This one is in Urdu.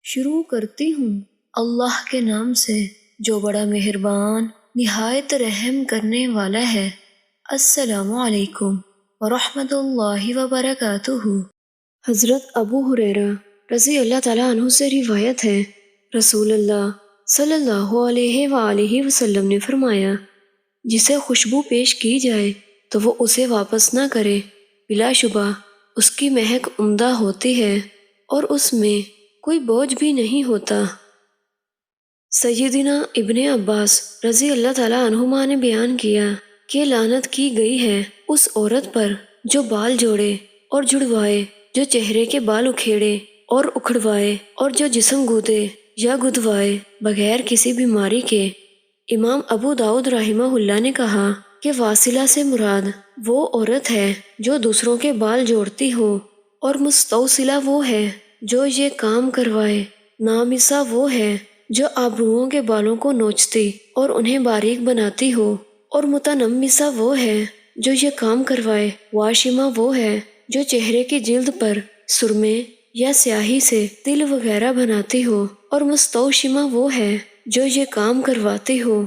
شروع کرتی ہوں اللہ کے نام سے جو بڑا مہربان نہایت رحم کرنے والا ہے۔ السلام علیکم ورحمۃ اللہ وبرکاتہ۔ حضرت ابو ہریرہ رضی اللہ تعالیٰ عنہ سے روایت ہے، رسول اللہ صلی اللہ علیہ وآلہ وسلم نے فرمایا، جسے خوشبو پیش کی جائے تو وہ اسے واپس نہ کرے، بلا شبہ اس کی مہک عمدہ ہوتی ہے اور اس میں کوئی بوجھ بھی نہیں ہوتا۔ سیدنا ابن عباس رضی اللہ تعالیٰ عنہما نے بیان کیا کہ لعنت کی گئی ہے اس عورت پر جو بال جوڑے اور جڑوائے، جو چہرے کے بال اکھیڑے اور اکھڑوائے، اور جو جسم گودے یا گدوائے بغیر کسی بیماری کے۔ امام ابو داؤد رحمہ اللہ نے کہا کہ واصلہ سے مراد وہ عورت ہے جو دوسروں کے بال جوڑتی ہو، اور مستوصلہ وہ ہے جو یہ کام کروائے، نامسہ وہ ہے جو آبروؤں کے بالوں کو نوچتی اور انہیں باریک بناتی ہو، اور متنمسہ وہ ہے جو یہ کام کروائے، واشمہ وہ ہے جو چہرے کی جلد پر سرمے یا سیاہی سے تل وغیرہ بناتی ہو، اور مستوشمہ وہ ہے جو یہ کام کرواتی ہو۔